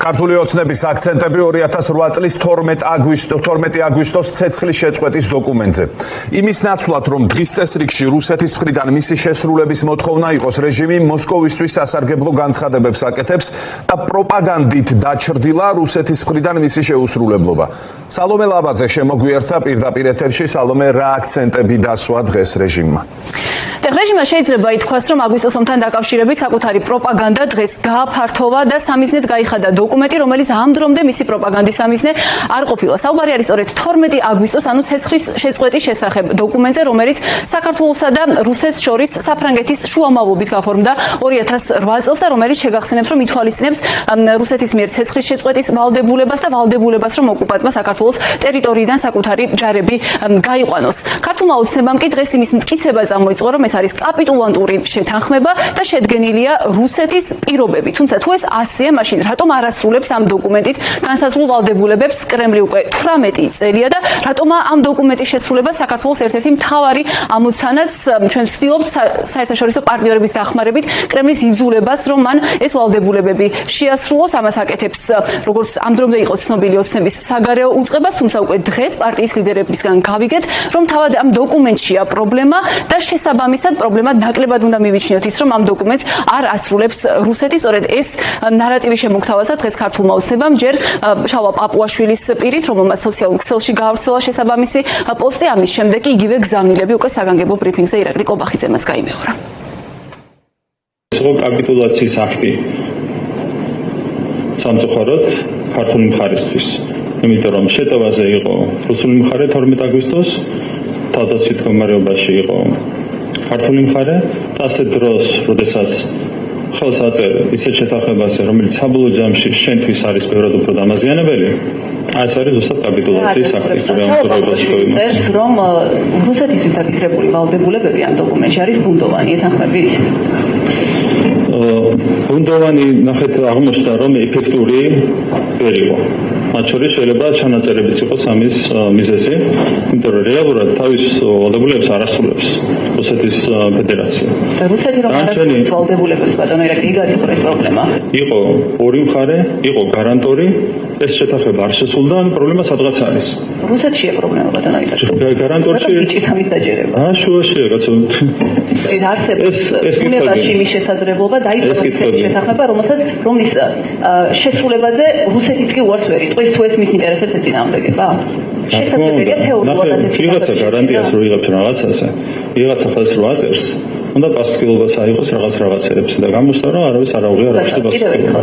ქართული ოცნების აქცენტები 2008 წლის 12 აგვისტოს ცეცხლის შეწყვეტის დოკუმენტზე. იმის ნაცვლად, რომ დღის წესრიგში რუსეთის მხრიდან მისი შესრულების მოთხოვნა იყოს, რეჟიმი მოსკოვისთვის სასარგებლო განცხადებებს აკეთებს და პროპაგანდით დაჩრდილა რუსეთის მხრიდან მისი შეუსრულებლობა. სალომე ლაბაძე შემოგვიერთა პირდაპირ ეთერში. სალომე, რა აქცენტები დასვა დღეს რეჟიმმა? რეჟიმმა შეიძლება ითქვას, რომ აგვისტოს ომთან დაკავშირებით საკუთარი პროპაგანდა დღეს გააფართოვა და სამიზნედ გაიხადა დოკუმენტი, რომელიც ამ დრომდე მისი პროპაგანდის სამიზნე არ ყოფილა. საუბარი არის სწორედ 12 აგვისტოს, ანუ ცეცხლის შეწყვეტის შესახებ დოკუმენტზე, რომელიც საქართველოსა და რუსეთს შორის საფრანგეთის შუამავლობით გაფორმდა 2008 წელს და რომელიც შეგახსენებს, რომ ითვალისწინებს რუსეთის მიერ ცეცხლის შეწყვეტის ვალდებულებას და ვალდებულებას, რომ ოკუპანტმა საქართველოს ტერიტორიიდან საკუთარი ჯარები გაიყვანოს. ქართულმა ოცნებამ კი დღეს იმის მტკიცება წამოიწყო, რომ ეს არის კაპიტულანტური შეთანხმება და შედგენილია რუსეთის პირობები. თუმცა თუ ეს ასეა, მაშინ რატომ არ ასრულებს ამ დოკუმენტით განსაზღვრულ ვალდებულებებს კრემლი უკვე 18 წელია და რატომ ამ დოკუმენტის შესრულება საქართველოს ერთ-ერთი მთავარი ამოცანაც ჩვენ ვცდილობთ საერთაშორისო პარტნიორების დახმარებით კრემლის იძულებას, რომ მან ეს ვალდებულებები შეასრულოს. ამას აკეთებს როგორც ამ დრომდე იყო ცნობილი ოცნების საგარეო უწყებას, თუმცა უკვე დღეს პარტიის ლიდერებისგან გავიგეთ, რომ თავად ამ დოკუმენტშია პრობლემა და შესაბამისად პრობლემა ნაკლებად უნდა მივიჩნიოთ ის, რომ ამ დოკუმენტს არ ასრულებს რუსეთი. სწორედ ეს ნარატივი შემოგთავაზა დღეს ქართულმა ოცნებამ ჯერ შალვა პაპუაშვილის პირით, რომელმაც სოციალურ ქსელში გაავრცელა შესაბამისი პოსტი. ამის შემდეგ კი იგივე გზავნილები უკვე საგანგებო ბრიფინგზე ირაკლი კობახიძემაც გაიმეორა. იყო კაპიტულაციის აქტი სამწუხაროდ ქართული მხარისთვის, იმიტომ რომ შეტევაზე იყო რუსული მხარე 12 აგვისტოს, თავდაცვით მდგომარეობაში იყო ქართული მხარე და ასეთ დროს, როდესაც ხელს აწერ ისეთ შეთანხმებაზე, რომელიც საბოლოო ჯამში შენთვის არის ბევრად უფრო დამაზიანებელი, ეს არის ზუსტად კაპიტულაციის აქტი. რომ რუსეთისთვის დაკისრებული ვალდებულებები ამ დოკუმენტში არის ბუნდოვანი ეთანხმებით? ბუნდოვანი ნახეთ აღმოჩნდა, რომ ეფექტური ვერ იყო. მათ შორის შეიძლება ჩანაწერებიც იყოს ამის მიზეზი, იმიტომ რომ რეალურად თავის ვალდებულებებს არ ასრულებს რუსეთის ფედერაცია. რუსეთი რომ არ ასრულებს ვალდებულებებს, ბატონო, ირაკლი, ის არის სწორედ პრობლემა. იყო ორი მხარე, იყო გარანტორი, ეს შეთანხმება არ შესრულდა, პრობლემა სადღაც არის. რუსეთშია პრობლემა, ბატონო, ირაკლი. გარანტორში ბიჭით ამის დაჯერება. შუაშია, კაცო. ეს არსებობს უნებაში მის შესაძლებლობა დაიწყოს შეთანხმება, რომლის შესრულებაზე რუსეთიც კი უარს ვერ იტყვის, თუ ეს მის ინტერესებს ეწინააღმდეგება. შესაძლებელია თეორიულად ასეთი ვიღაცა გარანტიას რო იღებს რაღაცაზე, ვიღაცა ხელს რო აწერს, უნდა პასუხისმგებლობაც აიღოს რაღაცებზე და გამოჩნდა, რომ არავის არ აუღია რაღაცა პასუხისმგებლობა.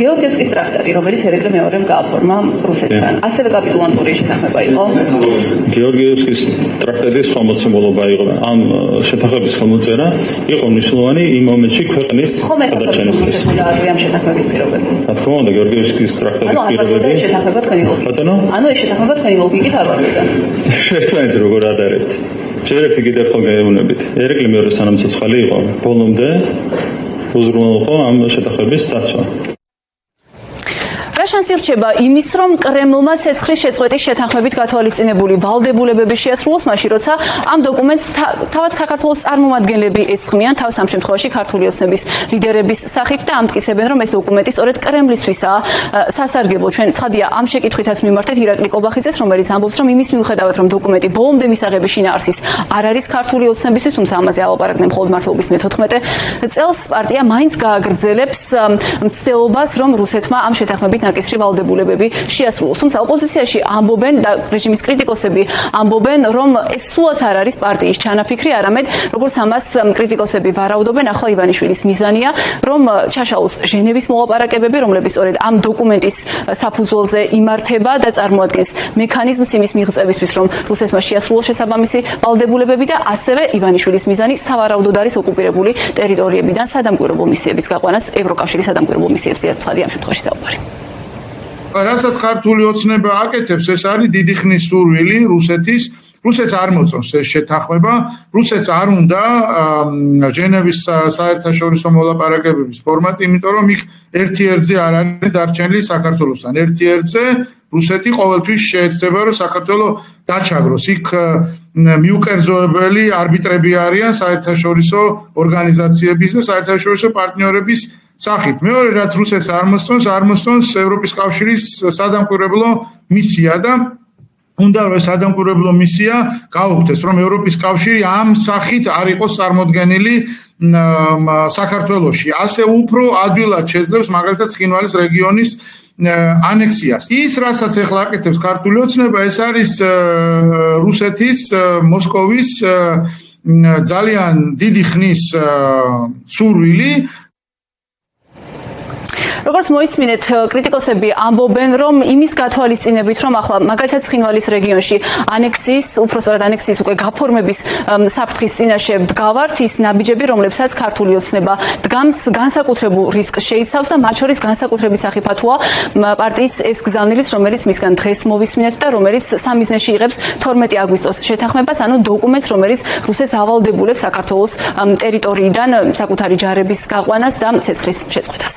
გეორგიევსკის ტრაქტატი, რომელიც ერეკლე მეორემ გააფორმა რუსეთთან, ასევე კაპიტულანტური შეთანხმება იყო. გეორგიევსკის ტრაქტატის სხვა მოცემულობა იყო. ამ შეთანხმების ხელმოწერა იყო მნიშვნელოვანი იმ მომენტში ქვეყნის გადარჩენისთვის. ამ შეთანხმების პირობები. რა თქმა უნდა, გეორგიევსკის ტრაქტატის პირობები. შეთანხმება თქვენი ლოგიკით. ბატონო? ანუ ეს შეთანხმება თქვენი ლოგიკით არ ვარდება. ერთმანეთს როგორ ადარებთ? შეიძლება კიდევ ერთხელ გაეუბნებით. ერეკლე მეორე სანამ ცოცხალი იყო, ბოლომდე უზრუნველყო ამ შეთანხმების დაცვა. რა შანსი რჩება იმის, რომ კრემლმა ცეცხლის შეწყვეტის შეთანხმებით გათვალისწინებული ვალდებულებები შეასრულოს, მაშინ როცა ამ დოკუმენტს თავად საქართველოს წარმომადგენლები ესხმიან, თავს ამ შემთხვევაში ქართული ოცნების ლიდერების სახით და ამტკიცებენ, რომ ეს დოკუმენტი სწორედ კრემლისთვისაა სასარგებლო. ჩვენ ცხადია ამ შეკითხვითაც მიმართეთ ირაკლი კობახიძეს, რომელიც ამბობს, რომ იმის მიუხედავად, რომ დოკუმენტი ბოლომდე მისაღების შინაარსის არ არის ქართული ოცნებისთვის, თუმცა ამაზე ალაპარაკდნენ მხოლოდ მართლობის მე-14 წელს, პარტია მაინც გააგრძელებს მცდელობას, რომ რუსეთმა ამ შეთანხმებით ნაკისრი ვალდებულებები შეასრულოს. თუმცა ოპოზიციაში ამბობენ და რეჟიმის კრიტიკოსები ამბობენ, რომ ეს სულაც არ არის პარტიის ჩანაფიქრი, არამედ როგორც ამას კრიტიკოსები ვარაუდობენ, ახლა ივანიშვილის მიზანია, რომ ჩაშალოს ჟენევის მოლაპარაკებები, რომლებიც სწორედ ამ დოკუმენტის საფუძველზე იმართება და წარმოადგენს მექანიზმს იმის მიღწევისთვის, რომ რუსეთმა შეასრულოს შესაბამისი ვალდებულებები და ასევე ივანიშვილის მიზანი სავარაუდოდ არის ოკუპირებული ტერიტორიებიდან სადამკვირვებლო მისიების გაყვანაც ევროკავშირის სადამკვირვებლო მისიებზე ცხადია ამ შემთხვევაში საუბარი. რასაც ქართული ოცნება აკეთებს, ეს არის დიდი ხნის სურვილი რუსეთს არ მოწონს ეს შეთანხმება, რუსეთს არ უნდა ჟენევის საერთაშორისო მოლაპარაკებების ფორმატი, იმიტომ რომ იქ ერთი ერთზე არ არის დარჩენილი საქართველოსთან. ერთი ერთზე რუსეთი ყოველთვის შეეცდება, რომ საქართველო დაჩაგროს. იქ მიუკერძოებელი არბიტრები არიან საერთაშორისო ორგანიზაციების და საერთაშორისო პარტნიორების სახით. მეორე რაც რუსეთს არ მოსწონს ევროპის კავშირის სადამკვირვებლო მისია და უნდა რომ სადამკვირვებლო მისია გაუქმდეს, რომ ევროპის კავშირი ამ სახით არ იყოს წარმოდგენილი საქართველოში. ასე უფრო ადვილად შეძლებს მაგალითად ცხინვალის რეგიონის ანექსიას. ის, რასაც ახლა აკეთებს ქართული ოცნება, ეს არის რუსეთის მოსკოვის ძალიან დიდი ხნის სურვილი. როგორც მოისმინეთ, კრიტიკოსები ამბობენ, რომ იმის გათვალისწინებით, რომ ახლა მაგალითად ცხინვალის რეგიონში უпростоრად ანექსიის უკვე გაფორმების საფრთხის წინაშე დგავართ, ის ნაბიჯები, რომლებსაც ქართული ოცნება დგამს, განსაკუთრებულ რისკს შეიცავს და მათ შორის განსაკუთრებით სახიფათოა პარტიის ეს გზავნილის, რომელიც მისგან დღეს მოვისმინეთ და რომელიც სამიზნეში იღებს 12 აგვისტოს შეთანხმებას, ანუ დოკუმენტს, რომელიც რუსეთს ავალდებულებს საქართველოს ტერიტორიიდან საკუთარი ჯარების გაყვანას და ცეცხლის შეწყვეტას.